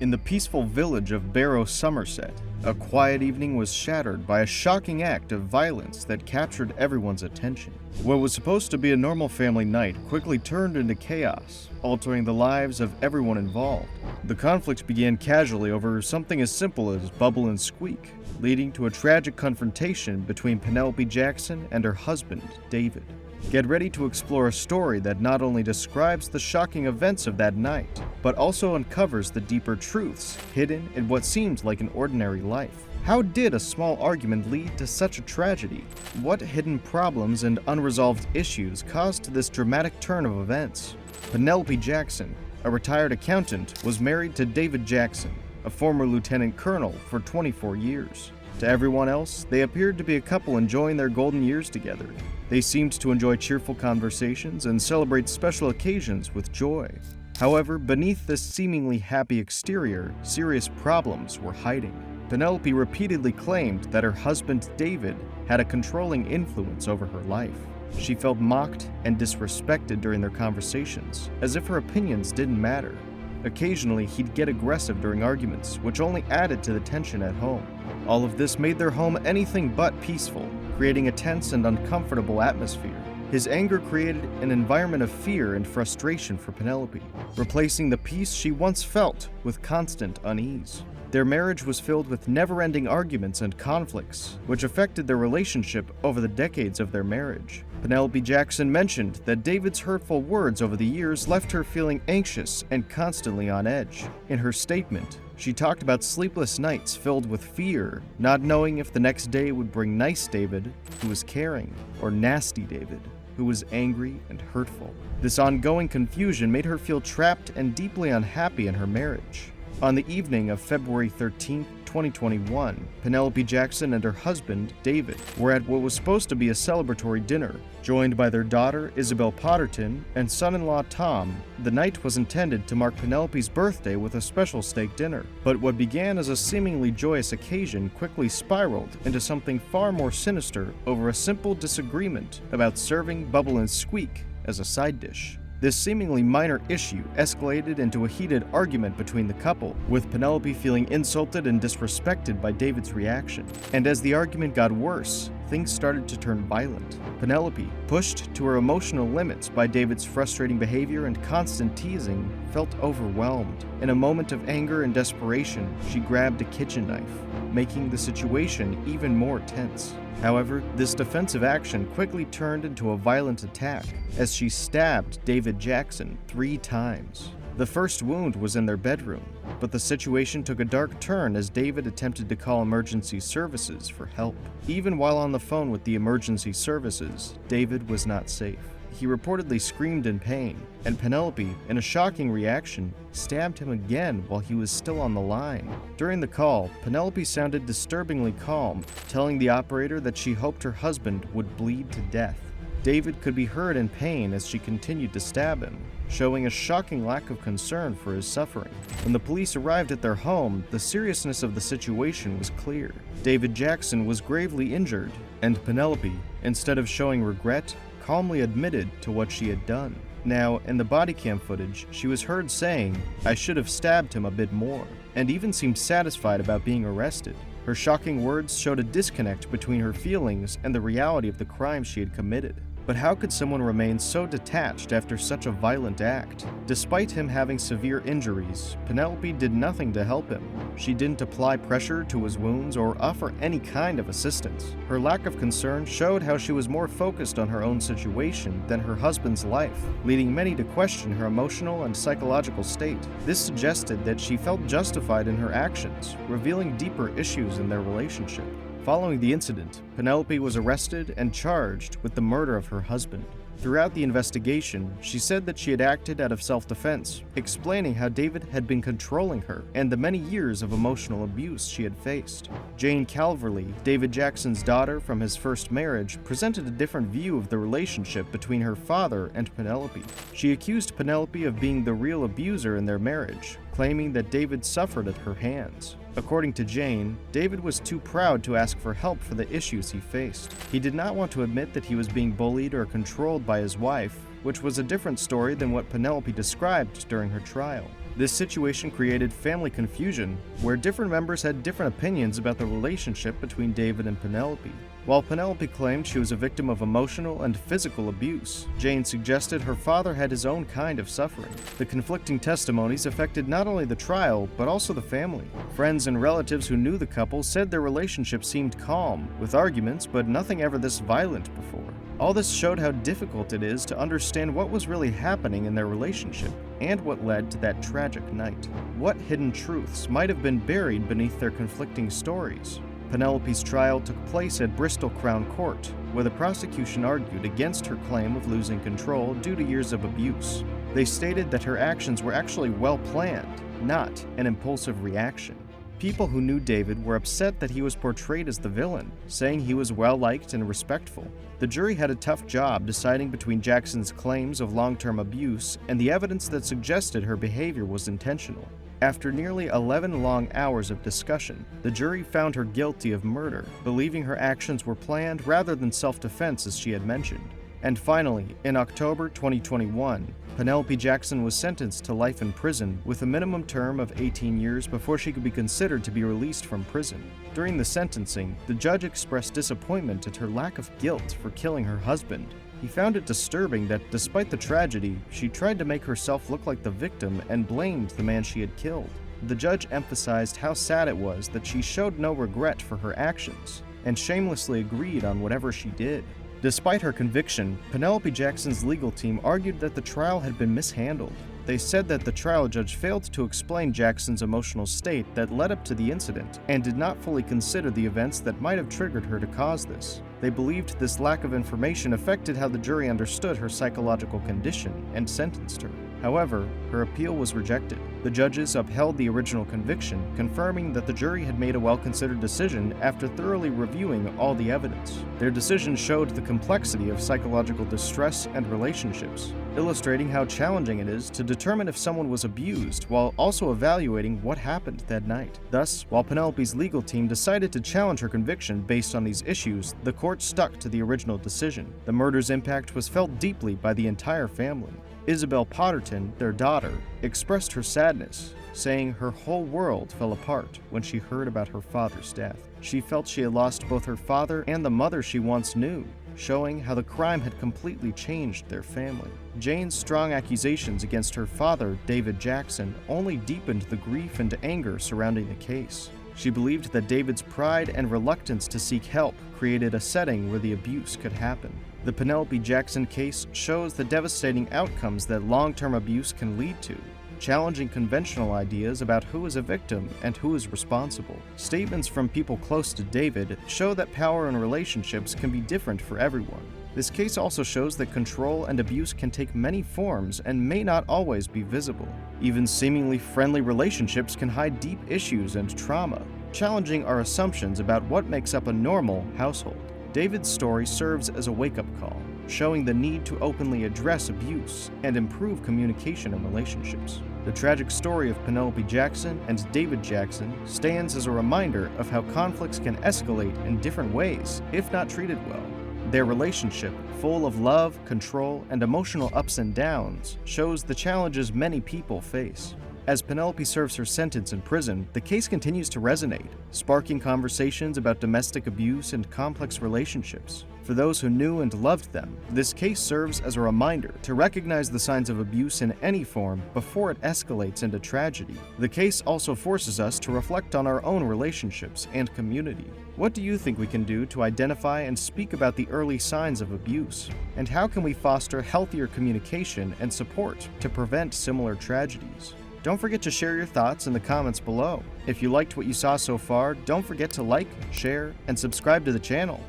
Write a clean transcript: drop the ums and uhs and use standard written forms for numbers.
In the peaceful village of Barrow-Somerset, a quiet evening was shattered by a shocking act of violence that captured everyone's attention. What was supposed to be a normal family night quickly turned into chaos, altering the lives of everyone involved. The conflict began casually over something as simple as bubble and squeak, leading to a tragic confrontation between Penelope Jackson and her husband, David. Get ready to explore a story that not only describes the shocking events of that night, but also uncovers the deeper truths hidden in what seems like an ordinary life. How did a small argument lead to such a tragedy? What hidden problems and unresolved issues caused this dramatic turn of events? Penelope Jackson, a retired accountant, was married to David Jackson, a former lieutenant colonel, for 24 years. To everyone else, they appeared to be a couple enjoying their golden years together. They seemed to enjoy cheerful conversations and celebrate special occasions with joy. However, beneath this seemingly happy exterior, serious problems were hiding. Penelope repeatedly claimed that her husband David had a controlling influence over her life. She felt mocked and disrespected during their conversations, as if her opinions didn't matter. Occasionally, he'd get aggressive during arguments, which only added to the tension at home. All of this made their home anything but peaceful, creating a tense and uncomfortable atmosphere. His anger created an environment of fear and frustration for Penelope, replacing the peace she once felt with constant unease. Their marriage was filled with never-ending arguments and conflicts, which affected their relationship over the decades of their marriage. Penelope Jackson mentioned that David's hurtful words over the years left her feeling anxious and constantly on edge. In her statement, she talked about sleepless nights filled with fear, not knowing if the next day would bring nice David, who was caring, or nasty David, who was angry and hurtful. This ongoing confusion made her feel trapped and deeply unhappy in her marriage. On the evening of February 13, 2021, Penelope Jackson and her husband, David, were at what was supposed to be a celebratory dinner. Joined by their daughter, Isabel Potterton, and son-in-law, Tom, the night was intended to mark Penelope's birthday with a special steak dinner. But what began as a seemingly joyous occasion quickly spiraled into something far more sinister over a simple disagreement about serving bubble and squeak as a side dish. This seemingly minor issue escalated into a heated argument between the couple, with Penelope feeling insulted and disrespected by David's reaction. And as the argument got worse, things started to turn violent. Penelope, pushed to her emotional limits by David's frustrating behavior and constant teasing, felt overwhelmed. In a moment of anger and desperation, she grabbed a kitchen knife, making the situation even more tense. However, this defensive action quickly turned into a violent attack as she stabbed David Jackson 3 times. The first wound was in their bedroom, but the situation took a dark turn as David attempted to call emergency services for help. Even while on the phone with the emergency services, David was not safe. He reportedly screamed in pain, and Penelope, in a shocking reaction, stabbed him again while he was still on the line. During the call, Penelope sounded disturbingly calm, telling the operator that she hoped her husband would bleed to death. David could be heard in pain as she continued to stab him, showing a shocking lack of concern for his suffering. When the police arrived at their home, the seriousness of the situation was clear. David Jackson was gravely injured, and Penelope, instead of showing regret, calmly admitted to what she had done. Now, in the bodycam footage, she was heard saying, "I should have stabbed him a bit more," and even seemed satisfied about being arrested. Her shocking words showed a disconnect between her feelings and the reality of the crime she had committed. But how could someone remain so detached after such a violent act? Despite him having severe injuries, Penelope did nothing to help him. She didn't apply pressure to his wounds or offer any kind of assistance. Her lack of concern showed how she was more focused on her own situation than her husband's life, leading many to question her emotional and psychological state. This suggested that she felt justified in her actions, revealing deeper issues in their relationship. Following the incident, Penelope was arrested and charged with the murder of her husband. Throughout the investigation, she said that she had acted out of self-defense, explaining how David had been controlling her and the many years of emotional abuse she had faced. Jane Calverley, David Jackson's daughter from his first marriage, presented a different view of the relationship between her father and Penelope. She accused Penelope of being the real abuser in their marriage, claiming that David suffered at her hands. According to Jane, David was too proud to ask for help for the issues he faced. He did not want to admit that he was being bullied or controlled by his wife, which was a different story than what Penelope described during her trial. This situation created family confusion, where different members had different opinions about the relationship between David and Penelope. While Penelope claimed she was a victim of emotional and physical abuse, Jane suggested her father had his own kind of suffering. The conflicting testimonies affected not only the trial, but also the family. Friends and relatives who knew the couple said their relationship seemed calm, with arguments, but nothing ever this violent before. All this showed how difficult it is to understand what was really happening in their relationship, and what led to that tragic night. What hidden truths might have been buried beneath their conflicting stories? Penelope's trial took place at Bristol Crown Court, where the prosecution argued against her claim of losing control due to years of abuse. They stated that her actions were actually well planned, not an impulsive reaction. People who knew David were upset that he was portrayed as the villain, saying he was well-liked and respectful. The jury had a tough job deciding between Jackson's claims of long-term abuse and the evidence that suggested her behavior was intentional. After nearly 11 long hours of discussion, the jury found her guilty of murder, believing her actions were planned rather than self-defense as she had mentioned. And finally, in October 2021, Penelope Jackson was sentenced to life in prison with a minimum term of 18 years before she could be considered to be released from prison. During the sentencing, the judge expressed disappointment at her lack of guilt for killing her husband. He found it disturbing that despite the tragedy, she tried to make herself look like the victim and blamed the man she had killed. The judge emphasized how sad it was that she showed no regret for her actions and shamelessly agreed on whatever she did. Despite her conviction, Penelope Jackson's legal team argued that the trial had been mishandled. They said that the trial judge failed to explain Jackson's emotional state that led up to the incident and did not fully consider the events that might have triggered her to cause this. They believed this lack of information affected how the jury understood her psychological condition and sentenced her. However, her appeal was rejected. The judges upheld the original conviction, confirming that the jury had made a well-considered decision after thoroughly reviewing all the evidence. Their decision showed the complexity of psychological distress and relationships, illustrating how challenging it is to determine if someone was abused while also evaluating what happened that night. Thus, while Penelope's legal team decided to challenge her conviction based on these issues, the court stuck to the original decision. The murder's impact was felt deeply by the entire family. Isabel Potterton, their daughter, expressed her sadness, saying her whole world fell apart when she heard about her father's death. She felt she had lost both her father and the mother she once knew, showing how the crime had completely changed their family. Jane's strong accusations against her father, David Jackson, only deepened the grief and anger surrounding the case. She believed that David's pride and reluctance to seek help created a setting where the abuse could happen. The Penelope Jackson case shows the devastating outcomes that long-term abuse can lead to, challenging conventional ideas about who is a victim and who is responsible. Statements from people close to David show that power in relationships can be different for everyone. This case also shows that control and abuse can take many forms and may not always be visible. Even seemingly friendly relationships can hide deep issues and trauma, challenging our assumptions about what makes up a normal household. David's story serves as a wake-up call, showing the need to openly address abuse and improve communication in relationships. The tragic story of Penelope Jackson and David Jackson stands as a reminder of how conflicts can escalate in different ways if not treated well. Their relationship, full of love, control, and emotional ups and downs, shows the challenges many people face. As Penelope serves her sentence in prison, the case continues to resonate, sparking conversations about domestic abuse and complex relationships. For those who knew and loved them, this case serves as a reminder to recognize the signs of abuse in any form before it escalates into tragedy. The case also forces us to reflect on our own relationships and community. What do you think we can do to identify and speak about the early signs of abuse? And how can we foster healthier communication and support to prevent similar tragedies? Don't forget to share your thoughts in the comments below. If you liked what you saw so far, don't forget to like, share, and subscribe to the channel.